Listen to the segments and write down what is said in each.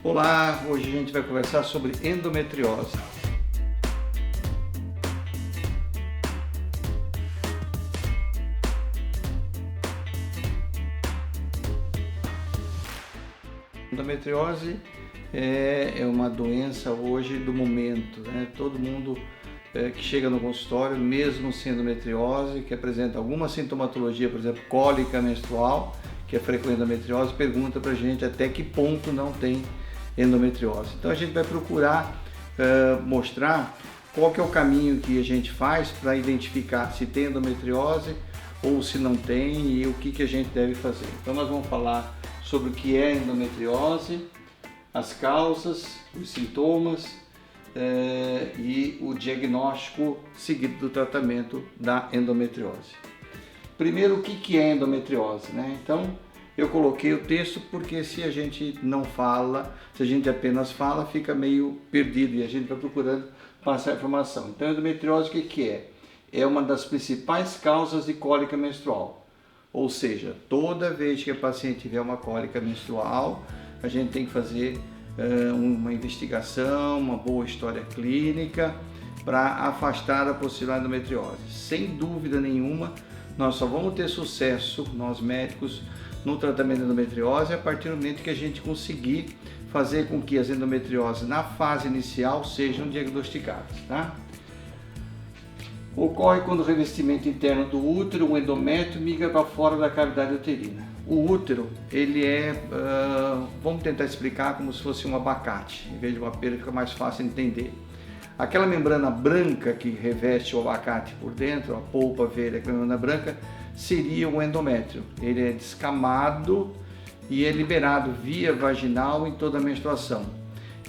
Olá, hoje a gente vai conversar sobre endometriose. Endometriose é uma doença hoje do momento, né? Todo mundo que chega no consultório, mesmo sem endometriose, que apresenta alguma sintomatologia, por exemplo, cólica menstrual, que é frequente endometriose, pergunta pra gente até que ponto não tem endometriose. Então a gente vai procurar mostrar qual que é o caminho que a gente faz para identificar se tem endometriose ou se não tem e o que a gente deve fazer. Então nós vamos falar sobre o que é endometriose, as causas, os sintomas e o diagnóstico seguido do tratamento da endometriose. Primeiro, o que é endometriose, né? Então, eu coloquei o texto porque se a gente não fala, se a gente apenas fala, fica meio perdido e a gente vai procurando passar a informação. Então, endometriose o que é? É uma das principais causas de cólica menstrual. Ou seja, toda vez que a paciente tiver uma cólica menstrual, a gente tem que fazer uma investigação, uma boa história clínica para afastar a possível endometriose. Sem dúvida nenhuma, nós só vamos ter sucesso, nós médicos, no tratamento da endometriose a partir do momento que a gente conseguir fazer com que as endometrioses na fase inicial sejam diagnosticadas, tá? Ocorre quando o revestimento interno do útero, o endométrio, migra para fora da cavidade uterina. O útero, ele vamos tentar explicar como se fosse um abacate, em vez de uma pera fica mais fácil de entender. Aquela membrana branca que reveste o abacate por dentro, a polpa verde, a membrana branca, seria o endométrio. Ele é descamado e é liberado via vaginal em toda a menstruação.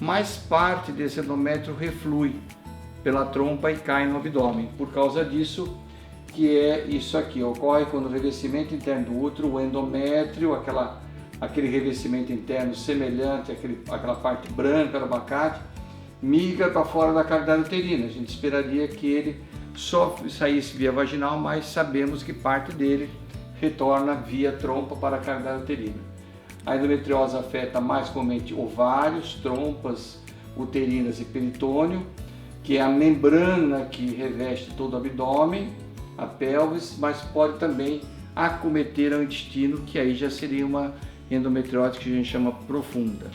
Mas parte desse endométrio reflui pela trompa e cai no abdômen. Por causa disso, que é isso aqui, ocorre quando o revestimento interno do útero, o endométrio, aquele revestimento interno semelhante àquela parte branca do abacate, migra para fora da cavidade uterina. A gente esperaria que ele só saísse via vaginal, mas sabemos que parte dele retorna via trompa para a cavidade uterina. A endometriose afeta mais comumente ovários, trompas uterinas e peritônio, que é a membrana que reveste todo o abdômen, a pelvis, mas pode também acometer o intestino, que aí já seria uma endometriose que a gente chama profunda.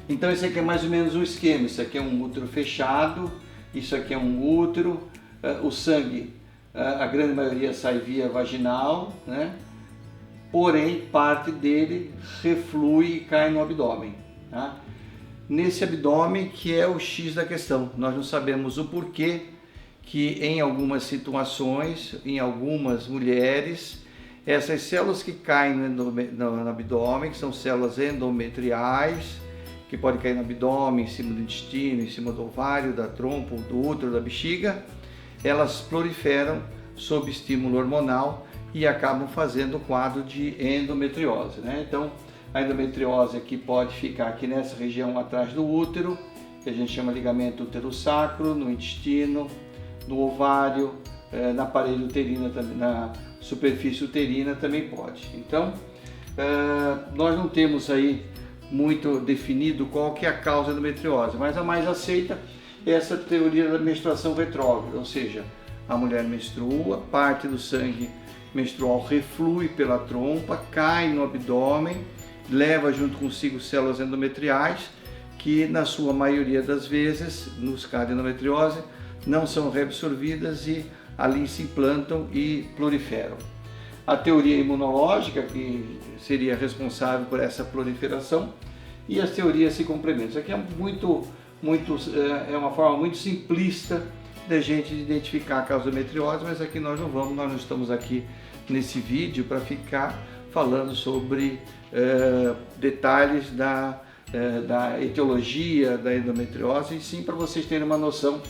Então esse aqui é mais ou menos o esquema, isso aqui é um útero fechado, isso aqui é um útero, o sangue, a grande maioria sai via vaginal, né? Porém parte dele reflui e cai no abdômen, tá? Nesse abdômen que é o X da questão, nós não sabemos o porquê que em algumas situações, em algumas mulheres, essas células que caem no abdômen, que são células endometriais, que podem cair no abdômen, em cima do intestino, em cima do ovário, da trompa, do útero, da bexiga, elas proliferam sob estímulo hormonal e acabam fazendo o quadro de endometriose, né? Então, a endometriose aqui pode ficar aqui nessa região atrás do útero, que a gente chama ligamento útero-sacro, no intestino, no ovário, na parede uterina, na superfície uterina também pode. Então, nós não temos aí muito definido qual que é a causa da endometriose, mas a mais aceita é essa teoria da menstruação retrógrada, ou seja, a mulher menstrua, parte do sangue menstrual reflui pela trompa, cai no abdômen, leva junto consigo células endometriais, que na sua maioria das vezes, nos casos de endometriose, não são reabsorvidas e ali se implantam e proliferam. A teoria imunológica, que seria responsável por essa proliferação, e as teorias se complementam. Isso aqui é uma forma muito simplista da gente identificar a causa da endometriose, mas aqui nós não estamos aqui nesse vídeo para ficar falando sobre detalhes da etiologia da endometriose, e sim para vocês terem uma noção.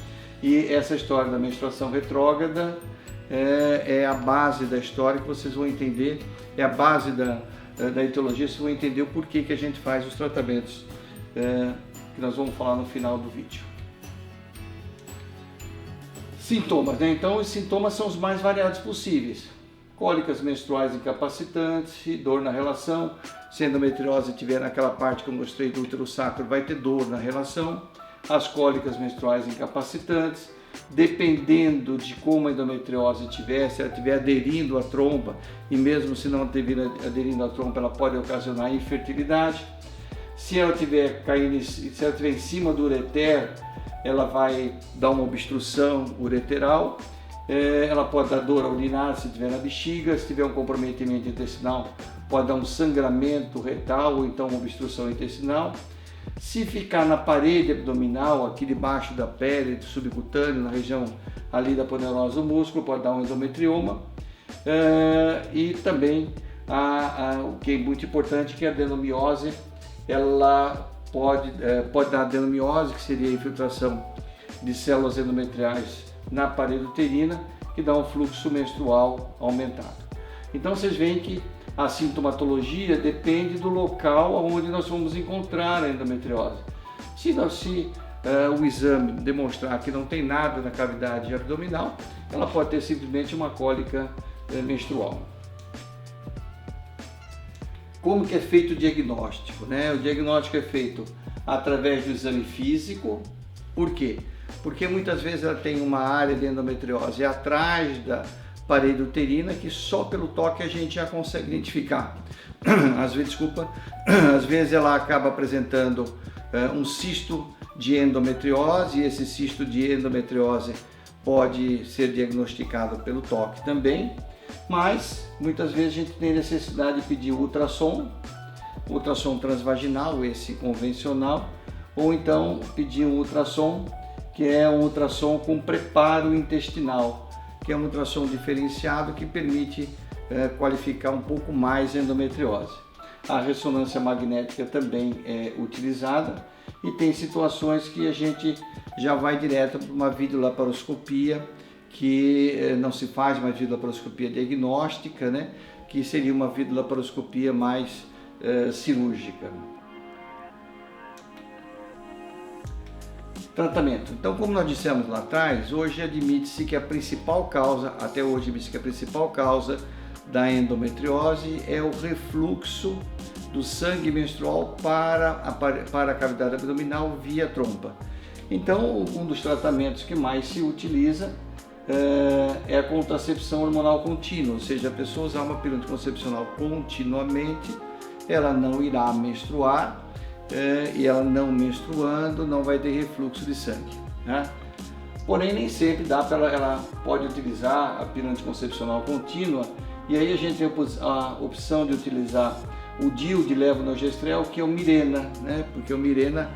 E essa história da menstruação retrógrada é a base da história que vocês vão entender, é a base da etiologia, vocês vão entender o porquê que a gente faz os tratamentos que nós vamos falar no final do vídeo. Sintomas, né? Então os sintomas são os mais variados possíveis. cólicas menstruais incapacitantes e dor na relação. Se a endometriose estiver naquela parte que eu mostrei do útero sacro, vai ter dor na relação. As cólicas menstruais incapacitantes, dependendo de como a endometriose estiver, se ela estiver aderindo à trompa, e mesmo se não estiver aderindo à trompa, ela pode ocasionar infertilidade. Se ela estiver em cima do ureter, ela vai dar uma obstrução ureteral. Ela pode dar dor ao urinar se estiver na bexiga. Se tiver um comprometimento intestinal, pode dar um sangramento retal ou então uma obstrução intestinal. Se ficar na parede abdominal, aqui debaixo da pele, do subcutâneo, na região ali da aponeurose do músculo, pode dar um endometrioma. E também, o que é muito importante, que é a adenomiose, ela pode dar adenomiose, que seria a infiltração de células endometriais na parede uterina, que dá um fluxo menstrual aumentado. Então vocês veem que a sintomatologia depende do local onde nós vamos encontrar a endometriose. Se o exame demonstrar que não tem nada na cavidade abdominal, ela pode ter simplesmente uma cólica menstrual. Como que é feito o diagnóstico, né? O diagnóstico é feito através do exame físico. Por quê? Porque muitas vezes ela tem uma área de endometriose atrás da parede uterina que só pelo toque a gente já consegue identificar. Às vezes ela acaba apresentando um cisto de endometriose, e esse cisto de endometriose pode ser diagnosticado pelo toque também, mas muitas vezes a gente tem necessidade de pedir ultrassom transvaginal, esse convencional, ou então pedir um ultrassom que é um ultrassom com preparo intestinal, que é um ultrassom diferenciado que permite qualificar um pouco mais a endometriose. A ressonância magnética também é utilizada e tem situações que a gente já vai direto para uma videolaparoscopia, que não se faz mais videolaparoscopia diagnóstica, né? Que seria uma videolaparoscopia mais cirúrgica. Tratamento. Então, como nós dissemos lá atrás, hoje admite-se que a principal causa da endometriose é o refluxo do sangue menstrual para a cavidade abdominal via trompa. Então, um dos tratamentos que mais se utiliza é a contracepção hormonal contínua, ou seja, a pessoa usar uma pílula anticoncepcional continuamente, ela não irá menstruar, e ela não menstruando não vai ter refluxo de sangue, né? Porém, nem sempre dá para ela pode utilizar a pílula anticoncepcional contínua, e aí a gente tem a opção de utilizar o DIU de levonorgestrel, que é o Mirena, né? Porque o Mirena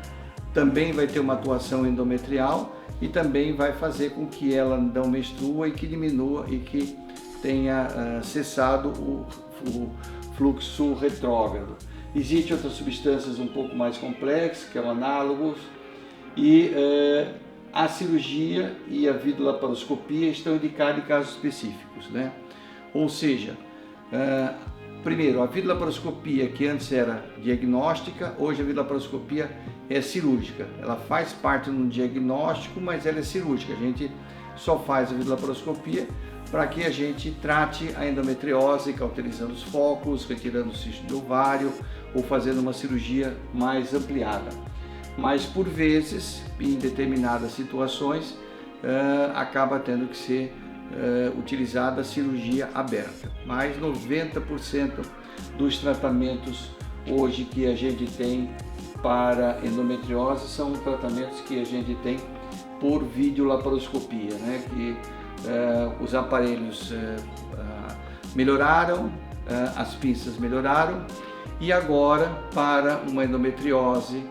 também vai ter uma atuação endometrial e também vai fazer com que ela não menstrua e que diminua e que tenha cessado o fluxo retrógrado. Existem outras substâncias um pouco mais complexas, que são análogos, e a cirurgia e a videolaparoscopia estão indicadas em casos específicos, né? Ou seja, primeiro, a videolaparoscopia, que antes era diagnóstica, hoje a videolaparoscopia é cirúrgica. Ela faz parte do diagnóstico, mas ela é cirúrgica. A gente só faz a videolaparoscopia para que a gente trate a endometriose, cauterizando os focos, retirando o cisto do ovário ou fazendo uma cirurgia mais ampliada. Mas por vezes, em determinadas situações, acaba tendo que ser utilizada a cirurgia aberta. Mas 90% dos tratamentos hoje que a gente tem para endometriose são tratamentos que a gente tem por videolaparoscopia, né? Que os aparelhos melhoraram, as pinças melhoraram, e agora para uma endometriose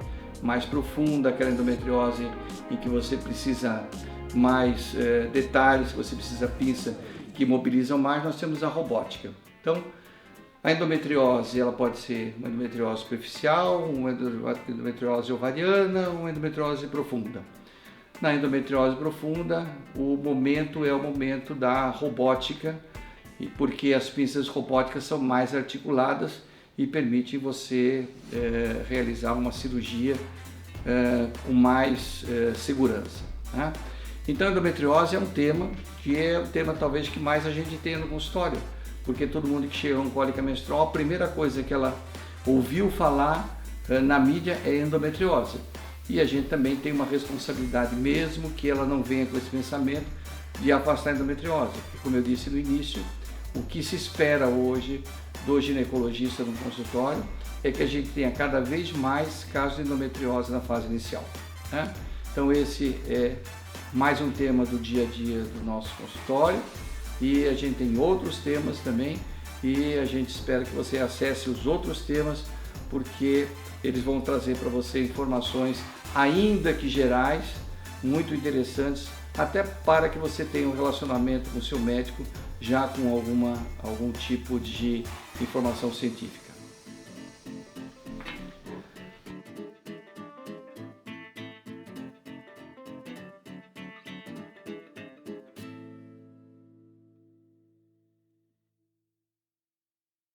mais profunda, aquela endometriose em que você precisa mais detalhes, que você precisa pinça que mobilizam mais, nós temos a robótica. Então, a endometriose ela pode ser uma endometriose superficial, uma endometriose ovariana, uma endometriose profunda. Na endometriose profunda, o momento é o momento da robótica, porque as pinças robóticas são mais articuladas e permitem você realizar uma cirurgia com mais segurança, né? Então, a endometriose é um tema que é o tema talvez que mais a gente tem no consultório, porque todo mundo que chega com cólica menstrual, a primeira coisa que ela ouviu falar na mídia é endometriose. E a gente também tem uma responsabilidade, mesmo que ela não venha com esse pensamento, de afastar a endometriose. E como eu disse no início, o que se espera hoje do ginecologista no consultório é que a gente tenha cada vez mais casos de endometriose na fase inicial, né? Então esse é mais um tema do dia a dia do nosso consultório, e a gente tem outros temas também, e a gente espera que você acesse os outros temas, porque eles vão trazer para você informações, ainda que gerais, muito interessantes, até para que você tenha um relacionamento com o seu médico já com algum tipo de informação científica.